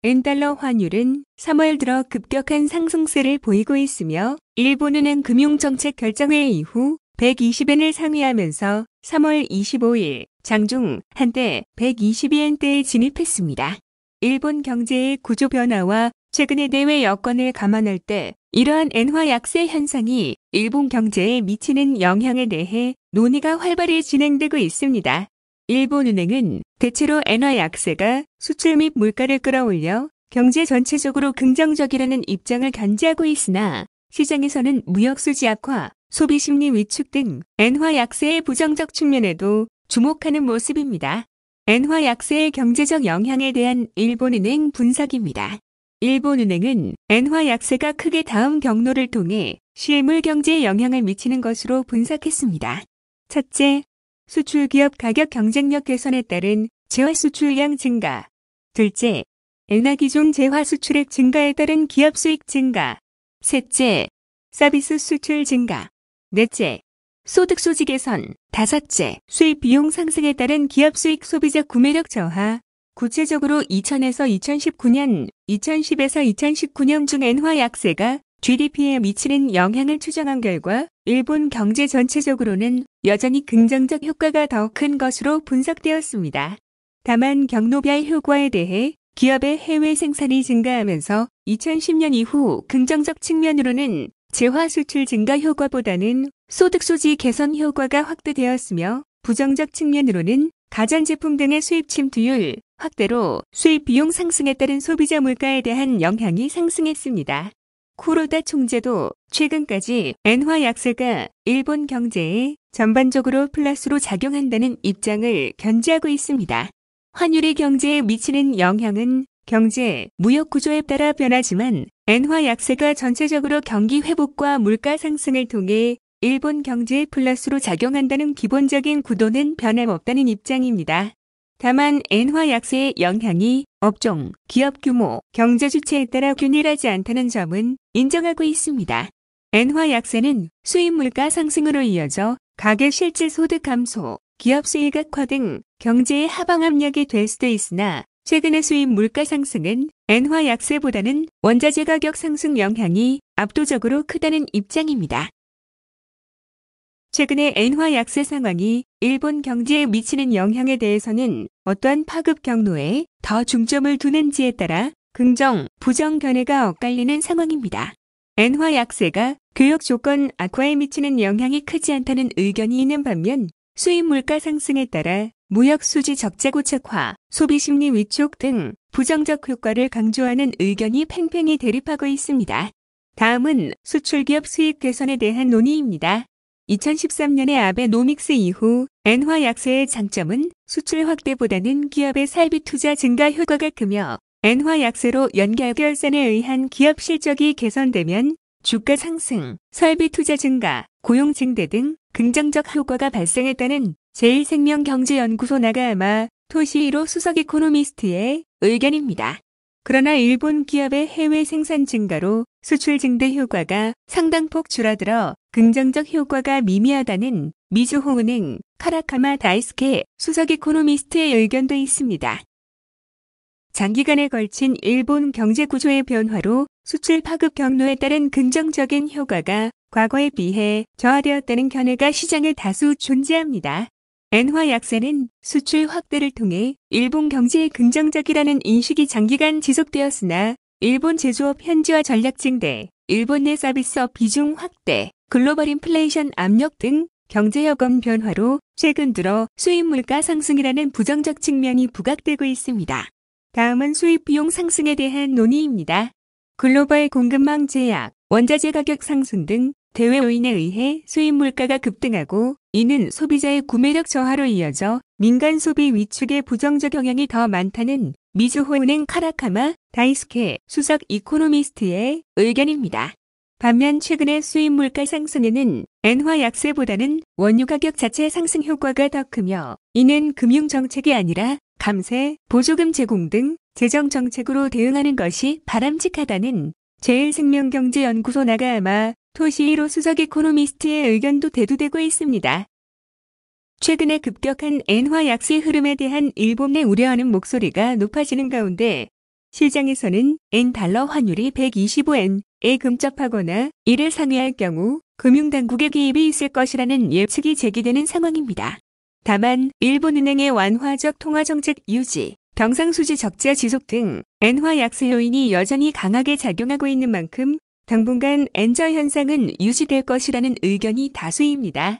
엔달러 환율은 3월 들어 급격한 상승세를 보이고 있으며 일본은행 금융정책 결정회 이후 120엔을 상회하면서 3월 25일 장중 한때 122엔대에 진입했습니다. 일본 경제의 구조 변화와 최근의 내외 여건을 감안할 때 이러한 엔화 약세 현상이 일본 경제에 미치는 영향에 대해 논의가 활발히 진행되고 있습니다. 일본은행은 대체로 엔화 약세가 수출 및 물가를 끌어올려 경제 전체적으로 긍정적이라는 입장을 견지하고 있으나 시장에서는 무역 수지 악화, 소비 심리 위축 등 엔화 약세의 부정적 측면에도 주목하는 모습입니다. 엔화 약세의 경제적 영향에 대한 일본은행 분석입니다. 일본은행은 엔화 약세가 크게 다음 경로를 통해 실물 경제에 영향을 미치는 것으로 분석했습니다. 첫째, 수출 기업 가격 경쟁력 개선에 따른 재화 수출량 증가. 둘째, 엔화 기존 재화 수출액 증가에 따른 기업 수익 증가. 셋째, 서비스 수출 증가. 넷째, 소득 소지 개선. 다섯째, 수입 비용 상승에 따른 기업 수익 소비자 구매력 저하. 구체적으로 2000에서 2019년, 2010에서 2019년 중 엔화 약세가 GDP에 미치는 영향을 추정한 결과 일본 경제 전체적으로는 여전히 긍정적 효과가 더 큰 것으로 분석되었습니다. 다만 경로별 효과에 대해 기업의 해외 생산이 증가하면서 2010년 이후 긍정적 측면으로는 재화 수출 증가 효과보다는 소득 소지 개선 효과가 확대되었으며 부정적 측면으로는 가전제품 등의 수입 침투율 확대로 수입 비용 상승에 따른 소비자 물가에 대한 영향이 상승했습니다. 쿠로다 총재도 최근까지 엔화 약세가 일본 경제에 전반적으로 플러스로 작용한다는 입장을 견지하고 있습니다. 환율이 경제에 미치는 영향은 경제, 무역 구조에 따라 변하지만 엔화 약세가 전체적으로 경기 회복과 물가 상승을 통해 일본 경제에 플러스로 작용한다는 기본적인 구도는 변함없다는 입장입니다. 다만 엔화 약세의 영향이 업종, 기업 규모, 경제 주체에 따라 균일하지 않다는 점은 인정하고 있습니다. 엔화 약세는 수입 물가 상승으로 이어져 가계 실질 소득 감소, 기업 수익 악화 등 경제의 하방 압력이 될 수도 있으나 최근의 수입 물가 상승은 엔화 약세보다는 원자재 가격 상승 영향이 압도적으로 크다는 입장입니다. 최근의 엔화 약세 상황이 일본 경제에 미치는 영향에 대해서는 어떠한 파급 경로에 더 중점을 두는지에 따라 긍정, 부정 견해가 엇갈리는 상황입니다. 엔화 약세가 교역 조건 악화에 미치는 영향이 크지 않다는 의견이 있는 반면 수입 물가 상승에 따라 무역 수지 적자 고착화, 소비 심리 위축 등 부정적 효과를 강조하는 의견이 팽팽히 대립하고 있습니다. 다음은 수출 기업 수익 개선에 대한 논의입니다. 2013년의 아베노믹스 이후 엔화 약세의 장점은 수출 확대보다는 기업의 사이비 투자 증가 효과가 크며 엔화 약세로 연결결산에 의한 기업 실적이 개선되면 주가 상승, 설비 투자 증가, 고용 증대 등 긍정적 효과가 발생했다는 제1생명경제연구소 나가야마 토시히로 수석 이코노미스트의 의견입니다. 그러나 일본 기업의 해외 생산 증가로 수출 증대 효과가 상당폭 줄어들어 긍정적 효과가 미미하다는 미즈호은행 카라카마 다이스케 수석 이코노미스트의 의견도 있습니다. 장기간에 걸친 일본 경제 구조의 변화로 수출 파급 경로에 따른 긍정적인 효과가 과거에 비해 저하되었다는 견해가 시장에 다수 존재합니다. 엔화 약세는 수출 확대를 통해 일본 경제에 긍정적이라는 인식이 장기간 지속되었으나 일본 제조업 현지화 전략 증대, 일본 내 서비스업 비중 확대, 글로벌 인플레이션 압력 등 경제 여건 변화로 최근 들어 수입 물가 상승이라는 부정적 측면이 부각되고 있습니다. 다음은 수입 비용 상승에 대한 논의입니다. 글로벌 공급망 제약, 원자재 가격 상승 등 대외 요인에 의해 수입 물가가 급등하고 이는 소비자의 구매력 저하로 이어져 민간 소비 위축의 부정적 영향이 더 많다는 미즈호은행 카라카마 다이스케 수석 이코노미스트의 의견입니다. 반면 최근의 수입 물가 상승에는 엔화 약세보다는 원유 가격 자체 상승 효과가 더 크며 이는 금융 정책이 아니라 감세, 보조금 제공 등 재정 정책으로 대응하는 것이 바람직하다는 제1생명경제연구소 나가야마 토시히로 수석 이코노미스트의 의견도 대두되고 있습니다. 최근에 급격한 엔화 약세 흐름에 대한 일본 내 우려하는 목소리가 높아지는 가운데 시장에서는 N달러 환율이 125엔에 근접하거나 이를 상회할 경우 금융당국의 개입이 있을 것이라는 예측이 제기되는 상황입니다. 다만 일본은행의 완화적 통화정책 유지, 경상수지 적자 지속 등 엔화 약세 요인이 여전히 강하게 작용하고 있는 만큼 당분간 엔저 현상은 유지될 것이라는 의견이 다수입니다.